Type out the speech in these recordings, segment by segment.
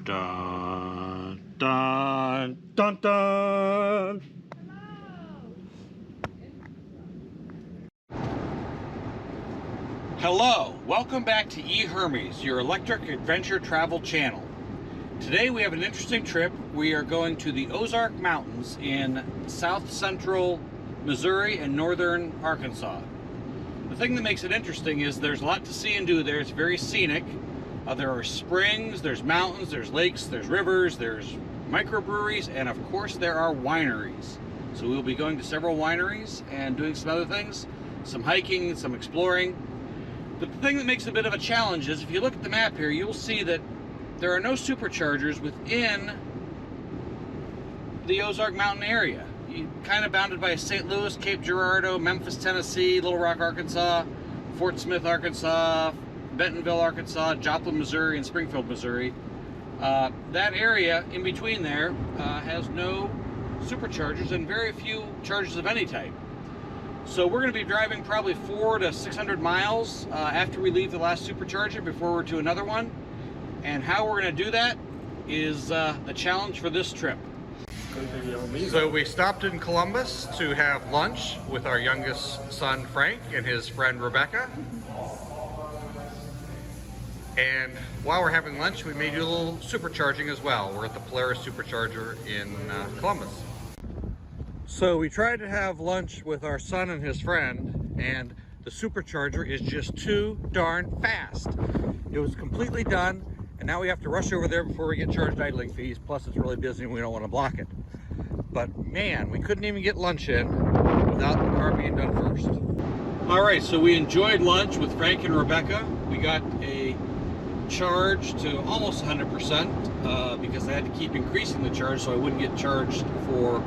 Dun, dun, dun, dun. Hello, welcome back to E-Hermes, your electric adventure travel channel. Today we have an interesting trip. We are going to the Ozark Mountains in south central Missouri and northern Arkansas. The thing that makes it interesting is there's a lot to see and do there. It's very scenic. There are springs, there's mountains, there's lakes, there's rivers, there's microbreweries, and of course there are wineries. So we'll be going to several wineries and doing some other things, some hiking, some exploring. But the thing that makes it a bit of a challenge is if you look at the map here, you'll see that there are no superchargers within the Ozark Mountain area. You're kind of bounded by St. Louis, Cape Girardeau, Memphis, Tennessee, Little Rock, Arkansas, Fort Smith, Arkansas, Bentonville, Arkansas, Joplin, Missouri, and Springfield, Missouri. That area in between there has no superchargers and very few chargers of any type. So we're going to be driving probably 400 to 600 miles after we leave the last supercharger before we're to another one. And how we're going to do that is the challenge for this trip. So we stopped in Columbus to have lunch with our youngest son Frank and his friend Rebecca. And while we're having lunch, we may do a little supercharging as well. We're at the Polaris Supercharger in Columbus. So we tried to have lunch with our son and his friend, and the supercharger is just too darn fast. It was completely done, and now we have to rush over there before we get charged idling fees. Plus it's really busy and we don't want to block it. But man, we couldn't even get lunch in without the car being done first. All right, so we enjoyed lunch with Frank and Rebecca. We got a charge to almost 100% because I had to keep increasing the charge so I wouldn't get charged for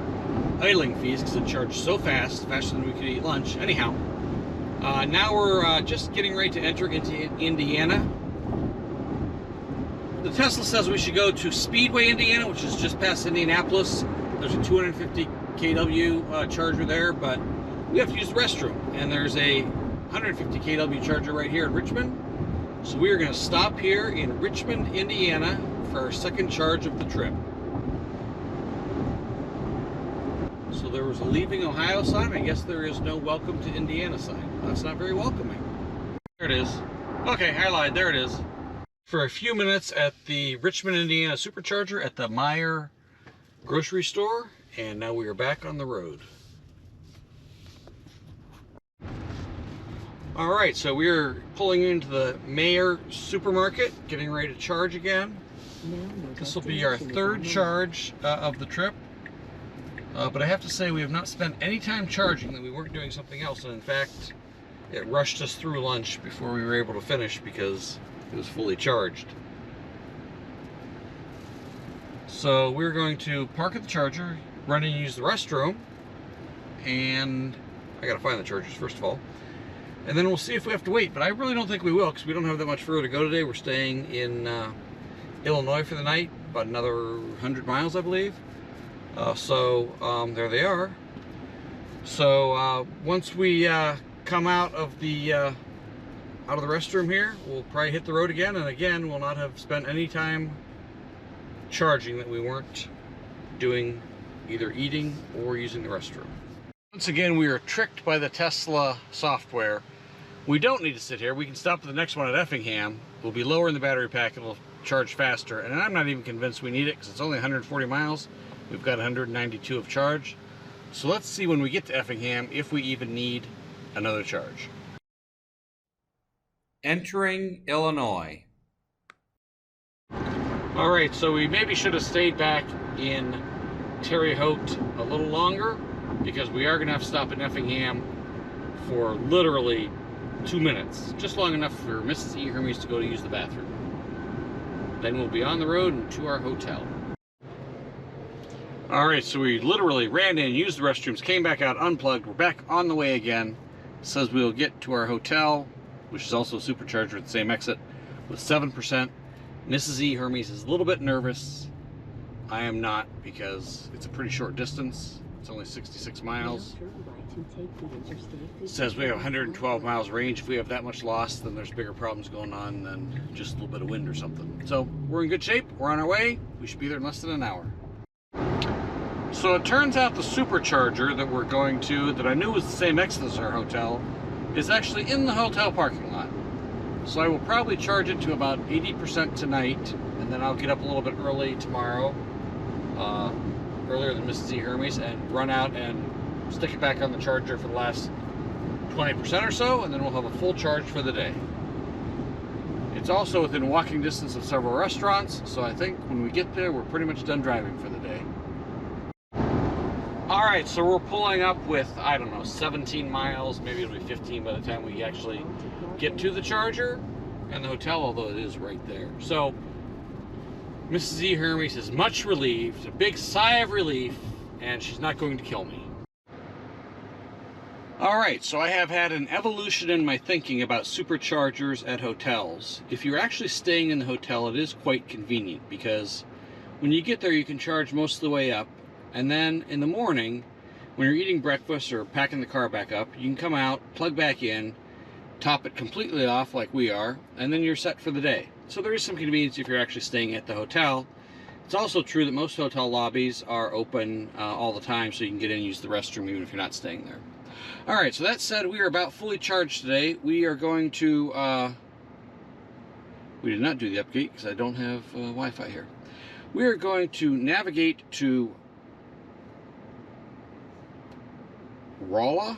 idling fees because it charged so fast, faster than we could eat lunch. Anyhow, now we're just getting ready to enter into Indiana. The Tesla says we should go to Speedway, Indiana, which is just past Indianapolis. There's a 250 kW charger there, but we have to use the restroom, and there's a 150 kW charger right here in Richmond. So we are going to stop here in Richmond, Indiana for our second charge of the trip. So there was a leaving Ohio sign. I guess there is no welcome to Indiana sign. That's not very welcoming. There it is. Okay, I lied. There it is. For a few minutes at the Richmond, Indiana Supercharger at the Meyer grocery store, and now we are back on the road. All right, so we're pulling into the Meyer supermarket, getting ready to charge again. This will be our third charge of the trip. But I have to say we have not spent any time charging that we weren't doing something else. And in fact, it rushed us through lunch before we were able to finish because it was fully charged. So we're going to park at the charger, run and use the restroom, and I gotta find the chargers first of all. And then we'll see if we have to wait, but I really don't think we will because we don't have that much further to go today. We're staying in Illinois for the night, about another 100 miles, I believe. There they are. So once we come out of the restroom here, we'll probably hit the road again, and again we'll not have spent any time charging that we weren't doing either eating or using the restroom. Once again, we are tricked by the Tesla software. We don't need to sit here. We can stop at the next one at Effingham. We'll be lowering the battery pack. It'll charge faster. And I'm not even convinced we need it because it's only 140 miles. We've got 192 of charge. So let's see when we get to Effingham if we even need another charge. Entering Illinois. All right, so we maybe should have stayed back in Terre Haute a little longer because we are going to have to stop in Effingham for literally 2 minutes, just long enough for Mrs. E-Hermes to go to use the bathroom. Then we'll be on the road and to our hotel. All right, so we literally ran in, used the restrooms, came back out, unplugged. We're back on the way again. It says we'll get to our hotel, which is also a supercharger at the same exit, with 7%. Mrs. E-Hermes is a little bit nervous. I am not because it's a pretty short distance It's only 66 miles. It says we have 112 miles range. If we have that much loss, then there's bigger problems going on than just a little bit of wind or something. So we're in good shape. We're on our way. We should be there in less than an hour. So it turns out the Supercharger that we're going to, that I knew was the same exit as our hotel, is actually in the hotel parking lot. So I will probably charge it to about 80% tonight, and then I'll get up a little bit early tomorrow, earlier than Mrs. E-Hermes, and run out and stick it back on the charger for the last 20% or so, and then we'll have a full charge for the day. It's also within walking distance of several restaurants, so I think when we get there, we're pretty much done driving for the day. Alright, so we're pulling up with, I don't know, 17 miles, maybe it'll be 15 by the time we actually get to the charger and the hotel, although it is right there. So, Mrs. E-Hermes is much relieved, a big sigh of relief, and she's not going to kill me. Alright, so I have had an evolution in my thinking about superchargers at hotels. If you're actually staying in the hotel, it is quite convenient, because when you get there you can charge most of the way up, and then in the morning, when you're eating breakfast or packing the car back up, you can come out, plug back in, top it completely off like we are, and then you're set for the day. So there is some convenience if you're actually staying at the hotel. It's also true that most hotel lobbies are open all the time, so you can get in and use the restroom even if you're not staying there. Alright, so that said, we are about fully charged today. We are going to, we did not do the upgate because I don't have Wi-Fi here. We are going to navigate to Rolla.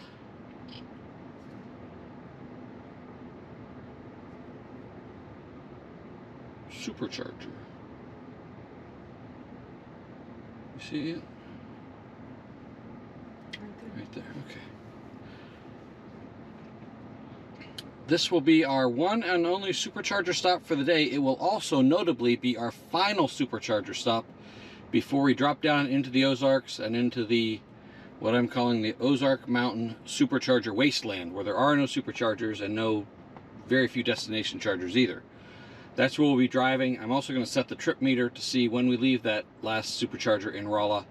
Supercharger. You see it? Right there, okay. This will be our one and only supercharger stop for the day. It will also notably be our final supercharger stop before we drop down into the Ozarks and into the, what I'm calling the Ozark Mountain Supercharger Wasteland, where there are no superchargers and very few destination chargers either. That's where we'll be driving. I'm also going to set the trip meter to see when we leave that last supercharger in Rolla,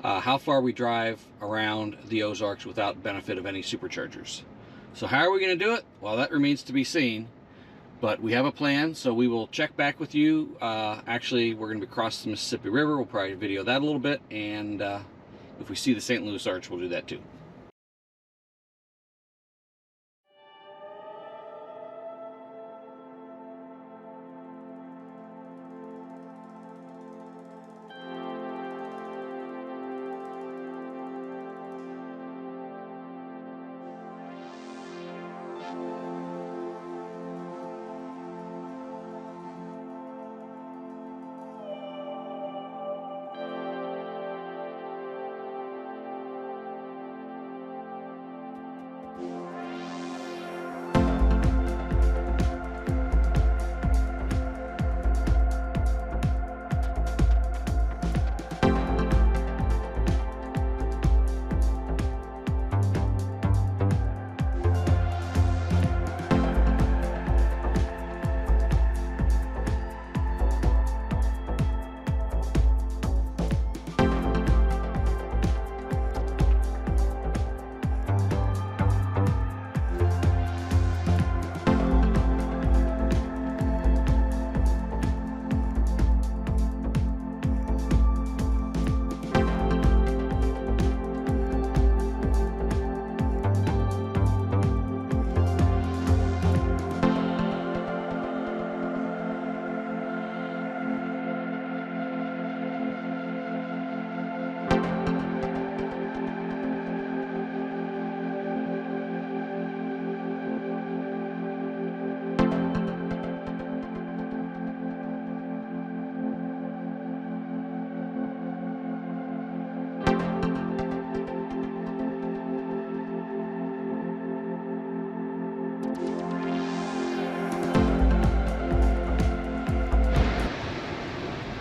how far we drive around the Ozarks without benefit of any superchargers. So how are we going to do it? Well, that remains to be seen, but we have a plan, so we will check back with you. Actually, we're going to be crossing the Mississippi River. We'll probably video that a little bit, and if we see the St. Louis Arch, we'll do that too.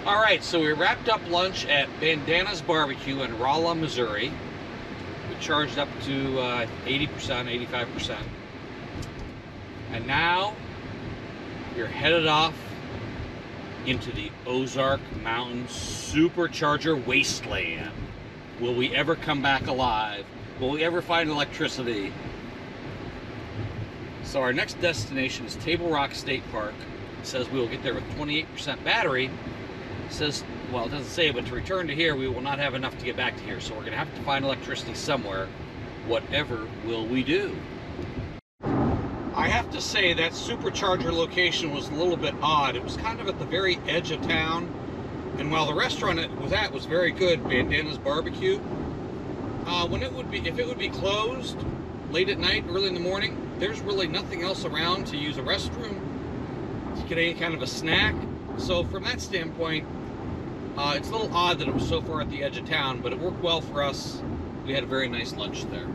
Alright, so we wrapped up lunch at Bandana's Barbecue in Rolla, Missouri. We charged up to 80%, 85%. And now we're headed off into the Ozark Mountain Supercharger Wasteland. Will we ever come back alive? Will we ever find electricity? So our next destination is Table Rock State Park. It says we will get there with 28% battery. It says, well, it doesn't say, but to return to here, we will not have enough to get back to here. So we're going to have to find electricity somewhere. Whatever will we do? I have to say that Supercharger location was a little bit odd. It was kind of at the very edge of town. And while the restaurant it was at was very good, Bandana's Barbecue, if it would be closed late at night, early in the morning, there's really nothing else around to use a restroom, to get any kind of a snack. So from that standpoint, it's a little odd that it was so far at the edge of town, but it worked well for us. We had a very nice lunch there.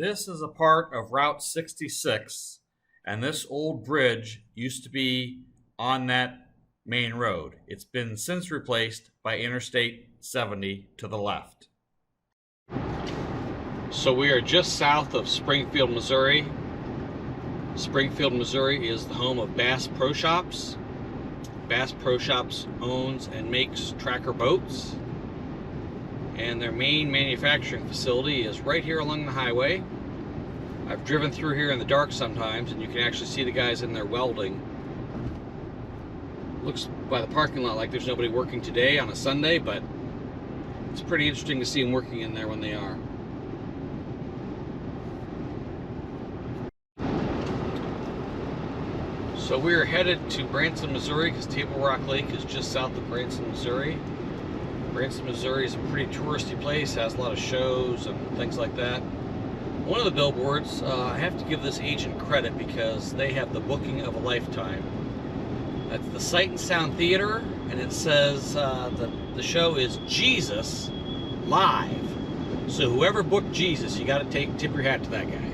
This is a part of Route 66, and this old bridge used to be on that main road. It's been since replaced by Interstate 70 to the left. So we are just south of Springfield, Missouri. Springfield, Missouri is the home of Bass Pro Shops. Bass Pro Shops owns and makes tracker boats, and their main manufacturing facility is right here along the highway. I've driven through here in the dark sometimes, and you can actually see the guys in there welding. Looks by the parking lot like there's nobody working today on a Sunday, but it's pretty interesting to see them working in there when they are. So we are headed to Branson, Missouri, because Table Rock Lake is just south of Branson, Missouri. Branson, Missouri is a pretty touristy place, has a lot of shows and things like that. One of the billboards, I have to give this agent credit because they have the booking of a lifetime. That's the Sight and Sound Theater, and it says the show is Jesus Live. So whoever booked Jesus, you got to tip your hat to that guy.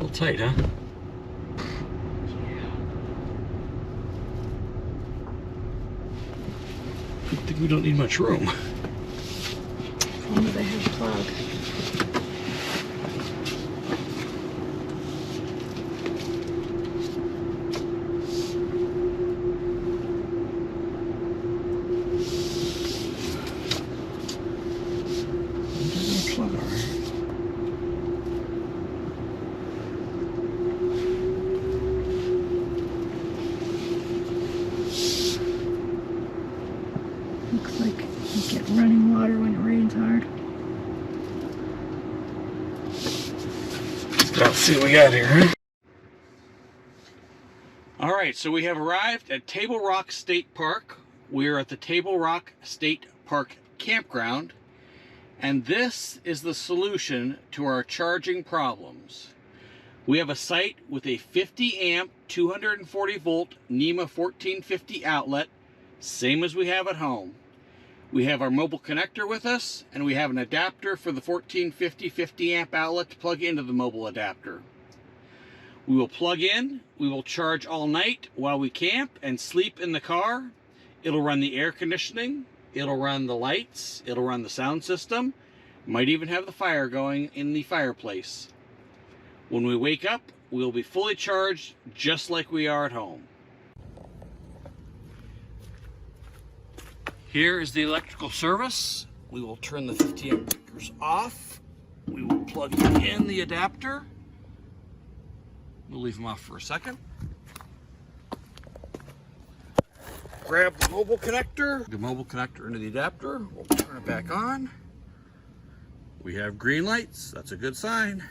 little tight, huh? Good thing we don't need much room. As long as I have a plug. Looks like you get running water when it rains hard. Let's go out and see what we got here, huh? All right, so we have arrived at Table Rock State Park. We're at the Table Rock State Park campground, and this is the solution to our charging problems. We have a site with a 50 amp, 240 volt NEMA 1450 outlet, same as we have at home. We have our mobile connector with us, and we have an adapter for the 1450 50 amp outlet to plug into the mobile adapter. We will plug in, we will charge all night while we camp and sleep in the car. It'll run the air conditioning, it'll run the lights, it'll run the sound system, might even have the fire going in the fireplace. When we wake up, we'll be fully charged just like we are at home. Here is the electrical service. We will turn the 50 amp breakers off. We will plug in the adapter. We'll leave them off for a second. Grab the mobile connector. The mobile connector into the adapter. We'll turn it back on. We have green lights. That's a good sign.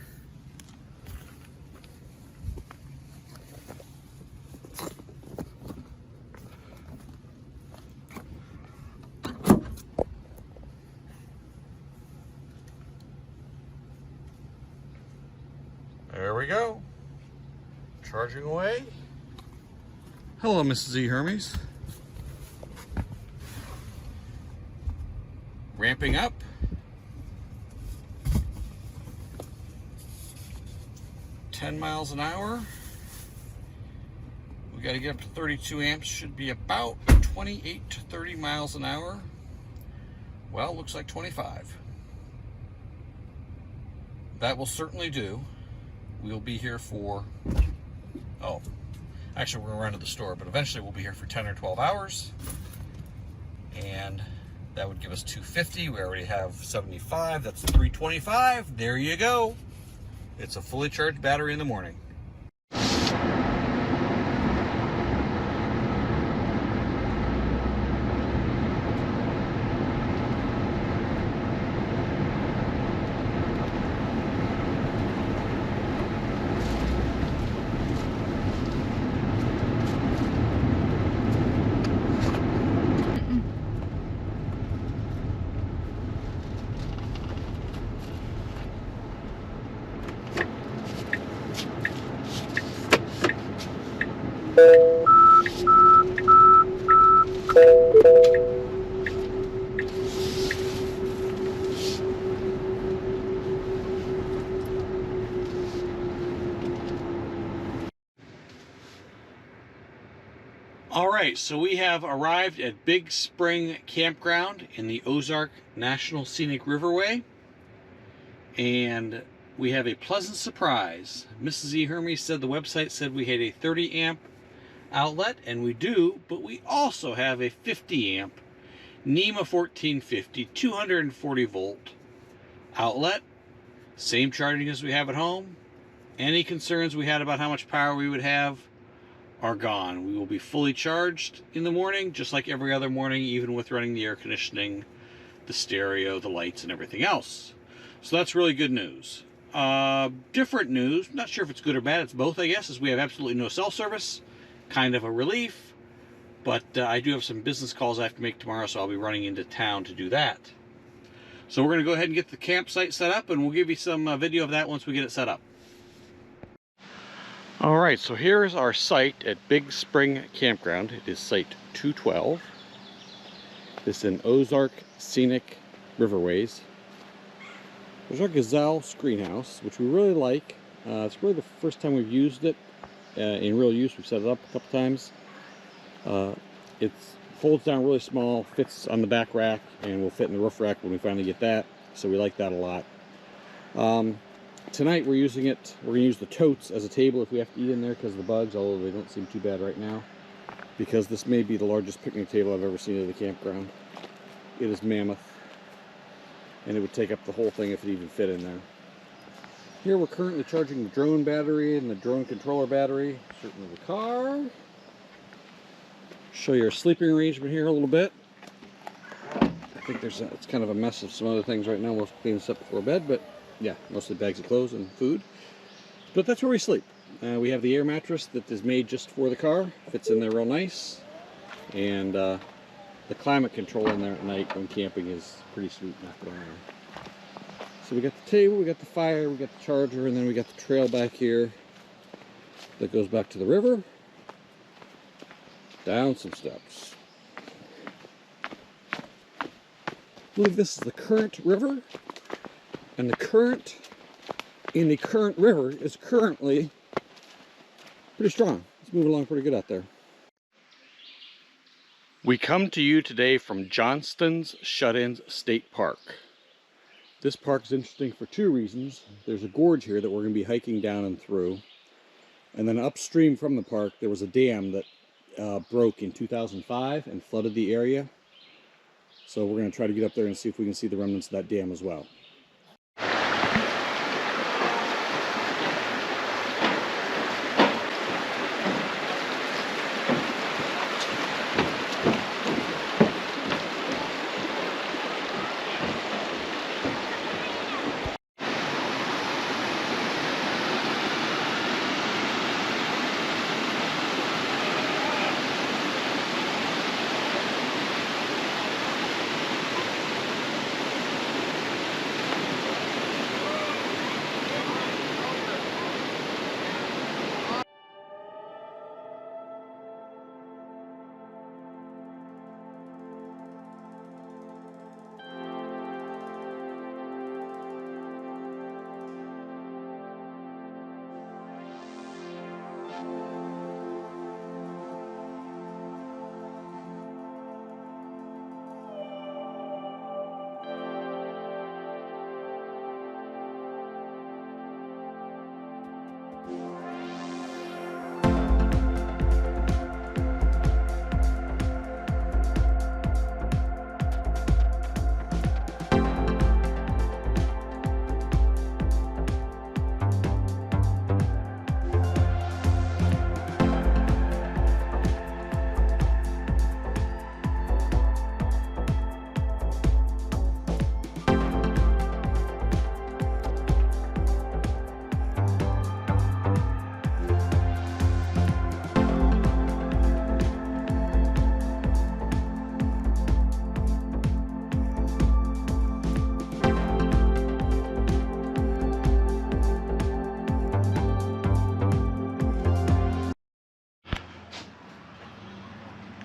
There we go. Charging away. Hello, Mrs. E-Hermes. Ramping up. $10 miles an hour. We got to get up to 32 amps. Should be about 28 to 30 miles an hour. Well, looks like 25. That will certainly do. We'll be here for, oh, actually we're going to run to the store, but eventually we'll be here for 10 or 12 hours. And that would give us 250. We already have 75. That's 325. There you go. It's a fully charged battery in the morning. All right, so we have arrived at Big Spring Campground in the Ozark National Scenic Riverway, and we have a pleasant surprise. Mrs. E-Hermes said the website said we had a 30 amp outlet, and we do, but we also have a 50 amp NEMA 1450 240 volt outlet. Same charging as we have at home. Any concerns we had about how much power we would have are gone. We will be fully charged in the morning, just like every other morning, even with running the air conditioning, the stereo, the lights, and everything else. So that's really good news. Different news, not sure if it's good or bad, it's both, I guess, is we have absolutely no cell service. Kind of a relief, but I do have some business calls I have to make tomorrow, so I'll be running into town to do that. So we're going to go ahead and get the campsite set up, and we'll give you some video of that once we get it set up. All right, so here's our site at Big Spring Campground. It is site 212. This is in Ozark Scenic Riverways. There's our gazelle screen house, which we really like. It's really the first time we've used it in real use. We've set it up a couple times. It folds down really small, fits on the back rack, and will fit in the roof rack when we finally get that. So we like that a lot. Tonight we're using it. We're going to use the totes as a table if we have to eat in there because of the bugs, although they don't seem too bad right now. Because this may be the largest picnic table I've ever seen at the campground. It is mammoth, and it would take up the whole thing if it even fit in there. Here we're currently charging the drone battery and the drone controller battery, certainly the car. Show you our sleeping arrangement here a little bit. I think it's kind of a mess of some other things right now. We'll clean this up before bed, but yeah, mostly bags of clothes and food. But that's where we sleep. We have the air mattress that is made just for the car. Fits in there real nice. And the climate control in there at night when camping is pretty sweet, not going on. So we got the table, we got the fire, we got the charger, and then we got the trail back here that goes back to the river. Down some steps. I believe this is the current river, and the current in the current river is currently pretty strong. It's moving along pretty good out there. We come to you today from Johnston's Shut-ins State Park. This park is interesting for two reasons. There's a gorge here that we're going to be hiking down and through. And then upstream from the park, there was a dam that broke in 2005 and flooded the area. So we're going to try to get up there and see if we can see the remnants of that dam as well.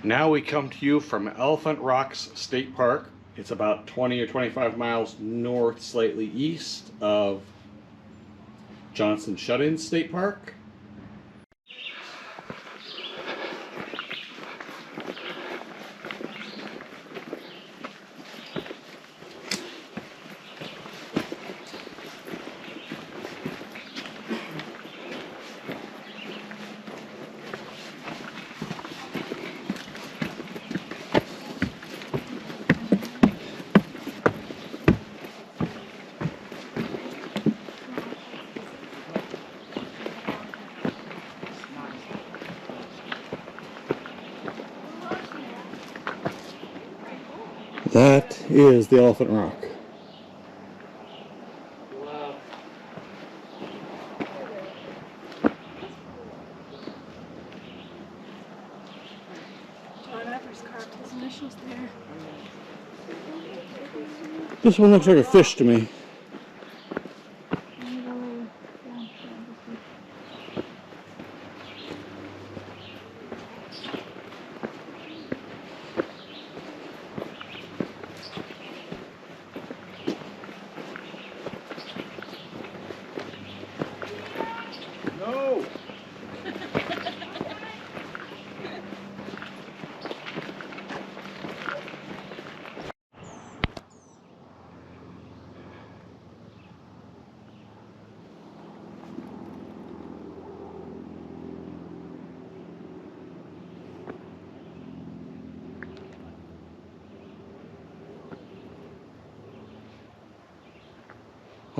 Now we come to you from Elephant Rocks State Park. It's about 20 or 25 miles north, slightly east of Johnston Shut-in State Park. That is the Elephant Rock. Wow. John Evers carved his initials there. This one looks like a fish to me.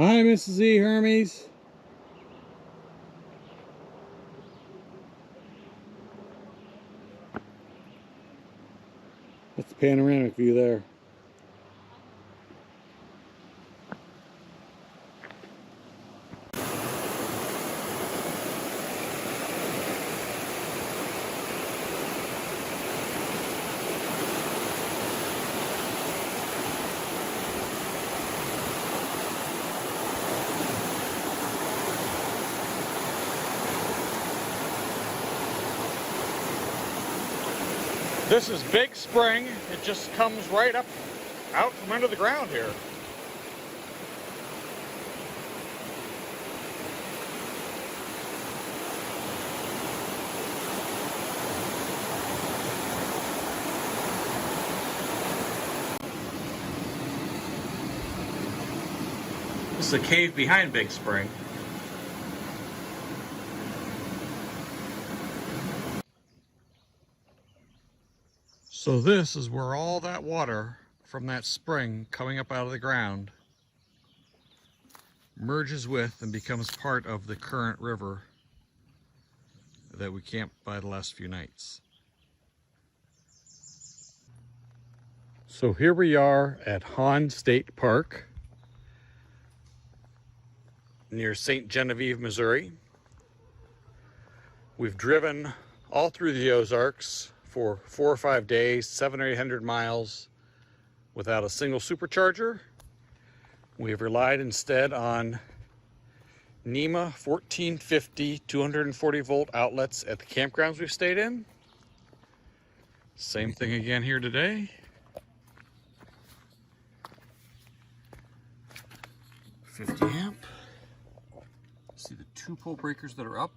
Hi, Mrs. E-Hermes. That's the panoramic view there. This is Big Spring. It just comes right up out from under the ground here. This is a cave behind Big Spring. So this is where all that water from that spring coming up out of the ground merges with and becomes part of the current river that we camped by the last few nights. So here we are at Hahn State Park near St. Genevieve, Missouri. We've driven all through the Ozarks for 4 or 5 days, 700 or 800 miles without a single supercharger. We have relied instead on NEMA 1450 240 volt outlets at the campgrounds we've stayed in. Same thing again here today. 50 amp. See the 2 pole breakers that are up?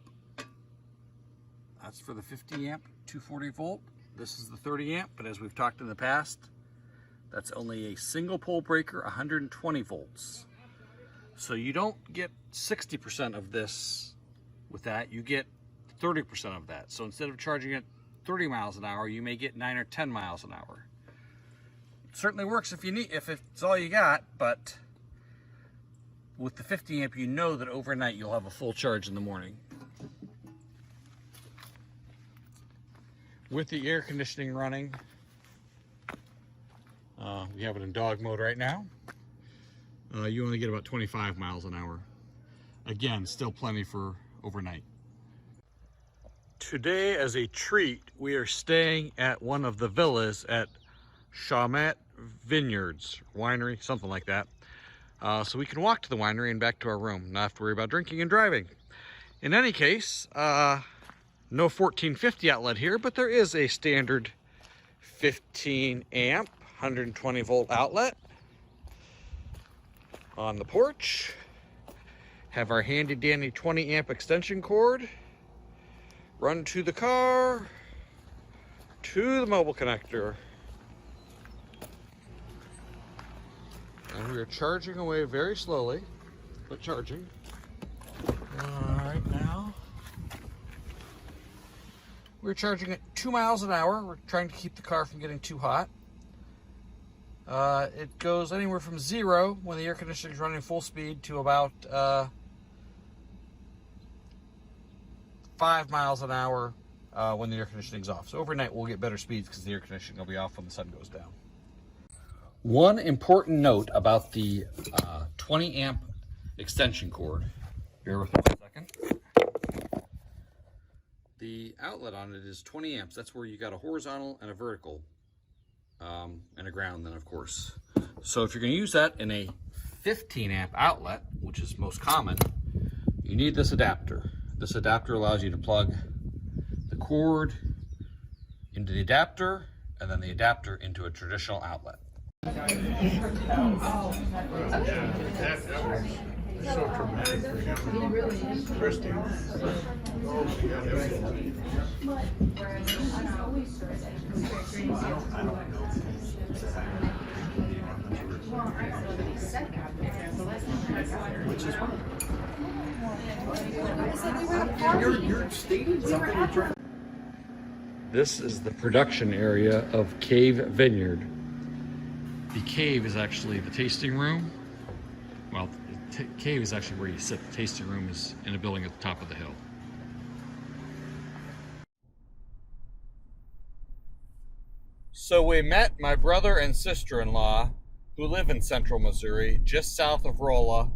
That's for the 50 amp 240 volt. This is the 30 amp, but as we've talked in the past, that's only a single pole breaker, 120 volts. So you don't get 60% of this with that, you get 30% of that. So instead of charging it 30 miles an hour, you may get 9 or 10 miles an hour. It certainly works if it's all you got, but with the 50 amp, you know that overnight you'll have a full charge in the morning. With the air conditioning running, we have it in dog mode right now. You only get about 25 miles an hour. Again, still plenty for overnight. Today, as a treat, we are staying at one of the villas at Chalmette Vineyards Winery, something like that. So we can walk to the winery and back to our room, not have to worry about drinking and driving. In any case, no 1450 outlet here, but there is a standard 15 amp, 120 volt outlet on the porch. Have our handy dandy 20 amp extension cord. Run to the car, to the mobile connector. And we are charging away very slowly, but charging. Right now, we're charging at 2 miles an hour. We're trying to keep the car from getting too hot. It goes anywhere from 0 when the air conditioning is running full speed to about 5 miles an hour when the air conditioning is off. So overnight we'll get better speeds because the air conditioning will be off when the sun goes down. One important note about the 20 amp extension cord. Bear with me 1 second. The outlet on it is 20 amps. That's where you got a horizontal and a vertical, and a ground then, of course. So if you're going to use that in a 15 amp outlet, which is most common, you need this adapter. This adapter allows you to plug the cord into the adapter and then the adapter into a traditional outlet. So traumatic for him. Christy. Which is fine. You're stating something you're trying. This is the production area of Cave Vineyard. The cave is actually the tasting room. Well, cave is actually where you sit. The tasting room is in a building at the top of the hill. So we met my brother and sister-in-law who live in central Missouri, just south of Rolla,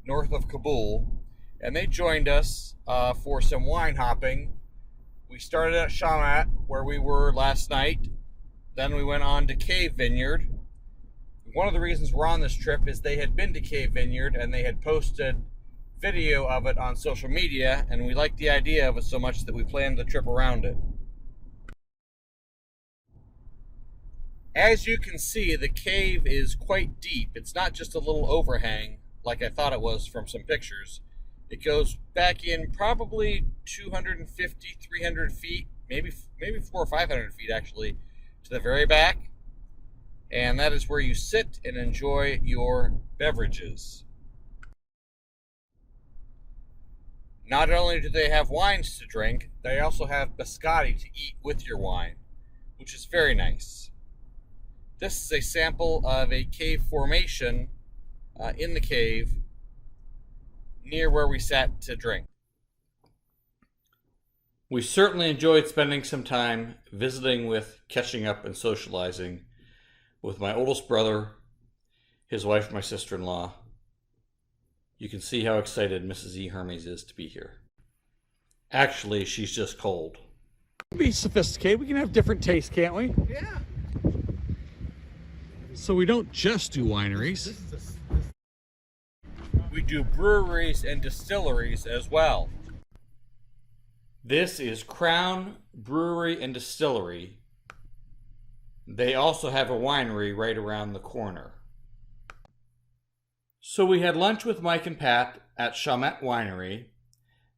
north of Kabul, and they joined us for some wine hopping. We started at Shamat, where we were last night. Then we went on to Cave Vineyard. One of the reasons we're on this trip is they had been to Cave Vineyard and they had posted video of it on social media, and we liked the idea of it so much that we planned the trip around it. As you can see, the cave is quite deep. It's not just a little overhang like I thought it was from some pictures. It goes back in probably 250, 300 feet, maybe 400 or 500 feet actually, to the very back. And that is where you sit and enjoy your beverages. Not only do they have wines to drink, they also have biscotti to eat with your wine, which is very nice. This is a sample of a cave formation in the cave near where we sat to drink. We certainly enjoyed spending some time visiting with, catching up, and socializing with my oldest brother, his wife, my sister-in-law. You can see how excited Mrs. E-Hermes is to be here. Actually, she's just cold. Be sophisticated. We can have different tastes, can't we? Yeah. So we don't just do wineries. We do breweries and distilleries as well. This is Crown Brewery and Distillery. They also have a winery right around the corner. So we had lunch with Mike and Pat at Shamat Winery.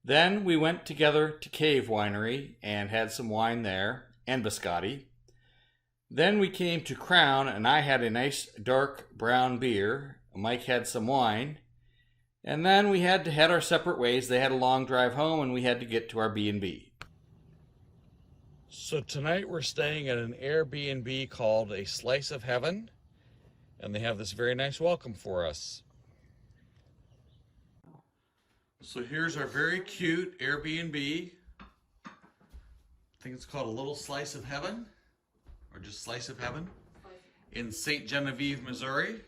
Then we went together to Cave Winery and had some wine there and biscotti. Then we came to Crown and I had a nice dark brown beer. Mike had some wine. And then we had to head our separate ways. They had a long drive home and we had to get to our B&B. So tonight we're staying at an Airbnb called A Slice of Heaven. And they have this very nice welcome for us. So here's our very cute Airbnb. I think it's called A Little Slice of Heaven. Or just Slice of Heaven. In St. Genevieve, Missouri.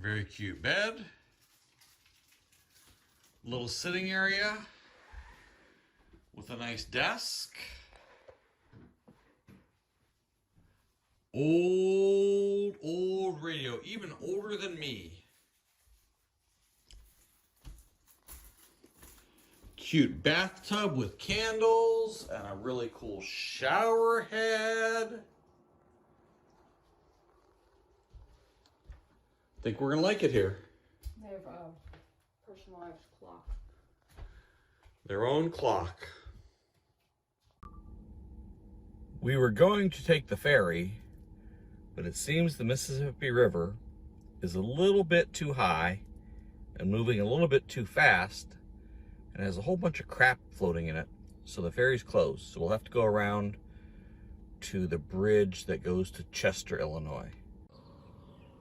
Very cute bed. Little sitting area with a nice desk. Old radio, even older than me. Cute bathtub with candles and a really cool shower head. Think we're gonna like it here. They have a personalized clock. Their own clock. We were going to take the ferry, but it seems the Mississippi River is a little bit too high and moving a little bit too fast and has a whole bunch of crap floating in it. So the ferry's closed. So we'll have to go around to the bridge that goes to Chester, Illinois.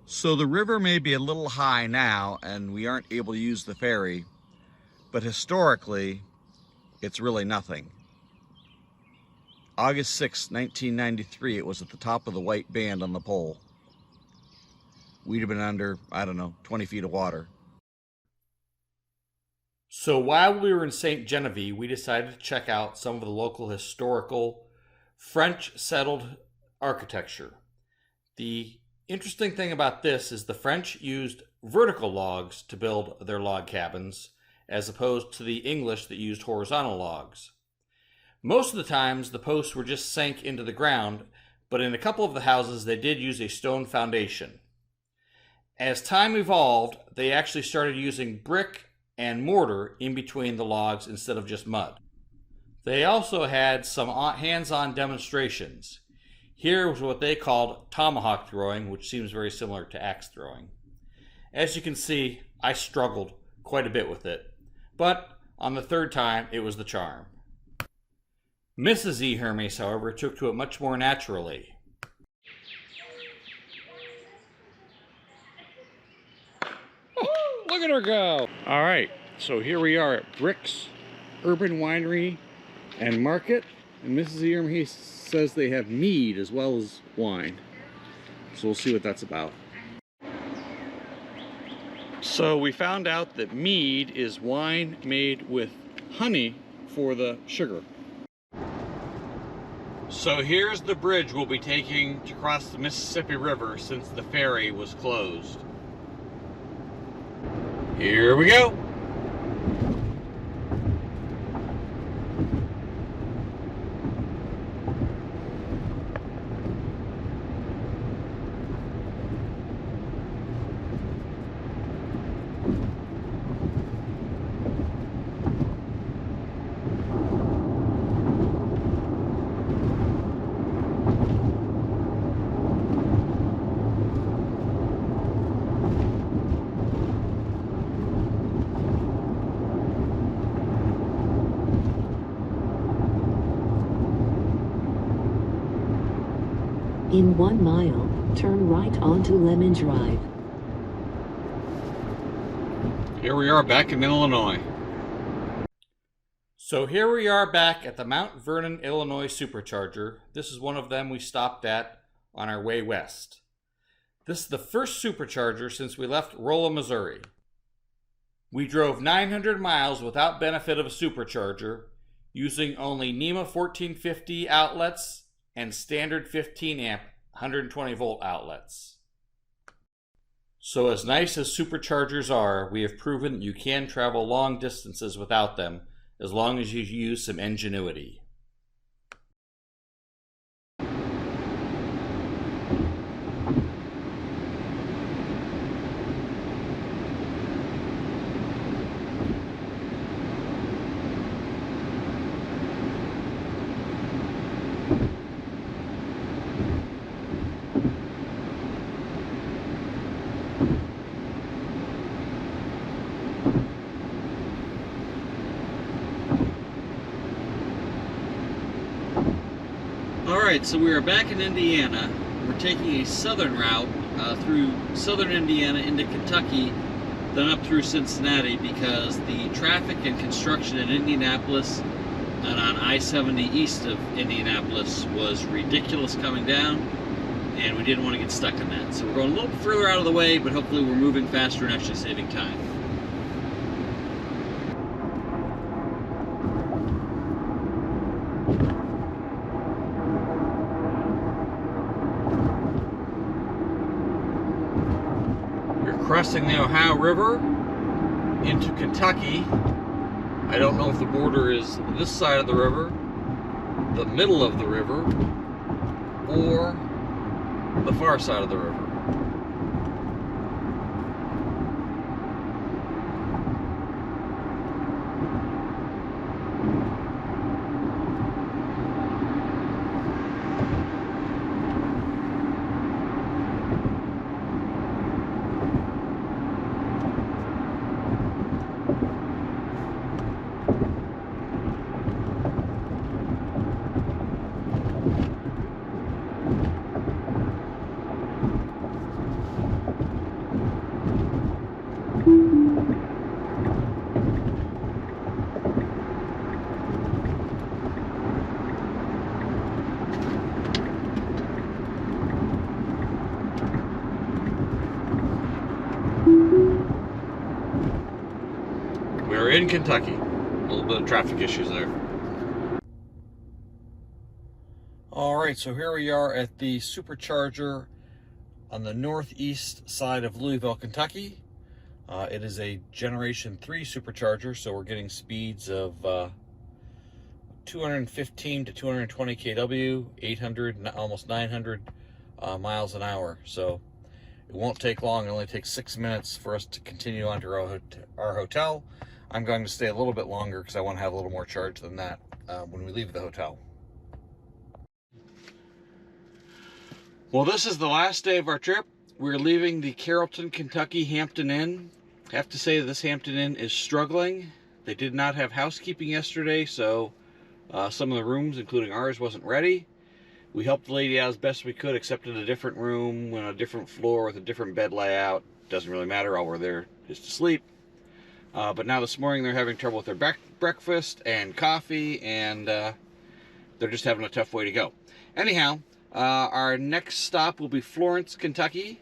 So the river may be a little high now and we aren't able to use the ferry, but historically, it's really nothing. August 6, 1993, it was at the top of the white band on the pole. We'd have been under, I don't know, 20 feet of water. So while we were in St. Genevieve, we decided to check out some of the local historical French settled architecture. The interesting thing about this is the French used vertical logs to build their log cabins, as opposed to the English that used horizontal logs. Most of the times, the posts were just sank into the ground, but in a couple of the houses, they did use a stone foundation. As time evolved, they actually started using brick and mortar in between the logs instead of just mud. They also had some hands-on demonstrations. Here was what they called tomahawk throwing, which seems very similar to axe throwing. As you can see, I struggled quite a bit with it, but on the third time, it was the charm. Mrs. E-Hermes, however, took to it much more naturally. Look at her go. All right, so here we are at Brick's Urban Winery and Market. And Mrs. E-Hermes says they have mead as well as wine. So we'll see what that's about. So we found out that mead is wine made with honey for the sugar. So here's the bridge we'll be taking to cross the Mississippi River since the ferry was closed. Here we go. In 1 mile, turn right onto Lemon Drive. Here we are back in Illinois. So here we are back at the Mount Vernon, Illinois Supercharger. This is one of them we stopped at on our way west. This is the first supercharger since we left Rolla, Missouri. We drove 900 miles without benefit of a supercharger, using only NEMA 1450 outlets and standard 15 amp 120 volt outlets. So as nice as superchargers are, we have proven that you can travel long distances without them as long as you use some ingenuity. Alright, so we are back in Indiana. We're taking a southern route through southern Indiana into Kentucky, then up through Cincinnati, because the traffic and construction in Indianapolis and on I-70 east of Indianapolis was ridiculous coming down, and we didn't want to get stuck in that. So we're going a little bit further out of the way, but hopefully we're moving faster and actually saving time. Crossing the Ohio River into Kentucky. I don't know if the border is this side of the river, the middle of the river, or the far side of the river. We're in Kentucky. A little bit of traffic issues there. Alright, so here we are at the Supercharger on the northeast side of Louisville, Kentucky. It is a Generation 3 Supercharger, so we're getting speeds of 215 to 220 kW, 800, almost 900 miles an hour. So it won't take long. It only takes 6 minutes for us to continue on to our hotel. I'm going to stay a little bit longer because I want to have a little more charge than that when we leave the hotel. Well, this is the last day of our trip. We're leaving the Carrollton, Kentucky Hampton Inn. I have to say that this Hampton Inn is struggling. They did not have housekeeping yesterday, so some of the rooms, including ours, wasn't ready. We helped the lady out as best we could, except in a different room, on a different floor with a different bed layout. doesn't really matter. All we're there is to sleep. But now this morning they're having trouble with their breakfast and coffee, and they're just having a tough way to go. Anyhow, our next stop will be Florence, Kentucky,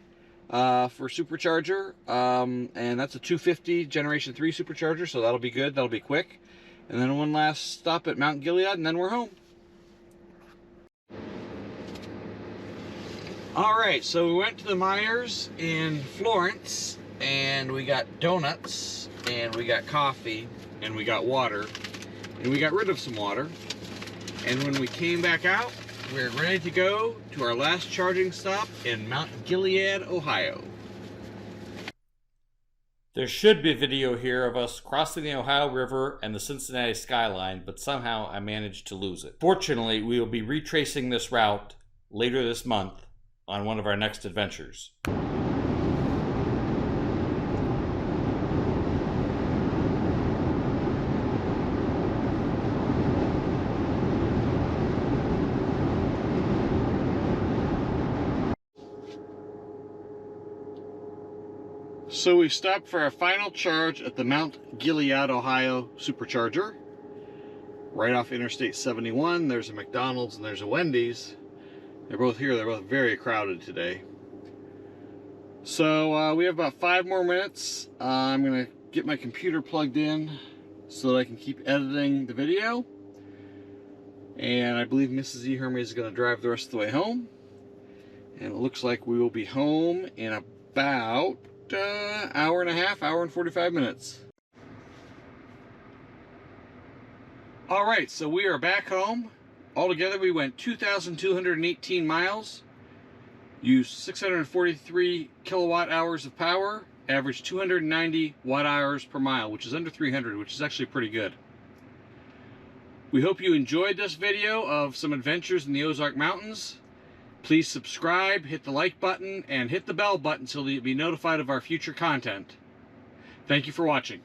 for Supercharger, and that's a 250 Generation 3 Supercharger, so that'll be good. That'll be quick. And then one last stop at Mount Gilead, and then we're home. Alright, so we went to the Myers in Florence, and we got donuts, and we got coffee, and we got water, and we got rid of some water. And when we came back out, we're ready to go to our last charging stop in Mount Gilead, Ohio. There should be a video here of us crossing the Ohio River and the Cincinnati skyline, but somehow I managed to lose it. Fortunately, we will be retracing this route later this month on one of our next adventures. So we stopped for our final charge at the Mount Gilead, Ohio Supercharger. Right off Interstate 71, there's a McDonald's and there's a Wendy's. They're both here, they're both very crowded today. So we have about 5 more minutes. I'm gonna get my computer plugged in so that I can keep editing the video. And I believe Mrs. E-Hermes is gonna drive the rest of the way home. And it looks like we will be home in about hour and a half, hour and 45 minutes. Alright, so we are back home. Altogether we went 2,218 miles, used 643 kilowatt hours of power, averaged 290 watt hours per mile, which is under 300, which is actually pretty good. We hope you enjoyed this video of some adventures in the Ozark Mountains. Please subscribe, hit the like button, and hit the bell button so that you'll be notified of our future content. Thank you for watching.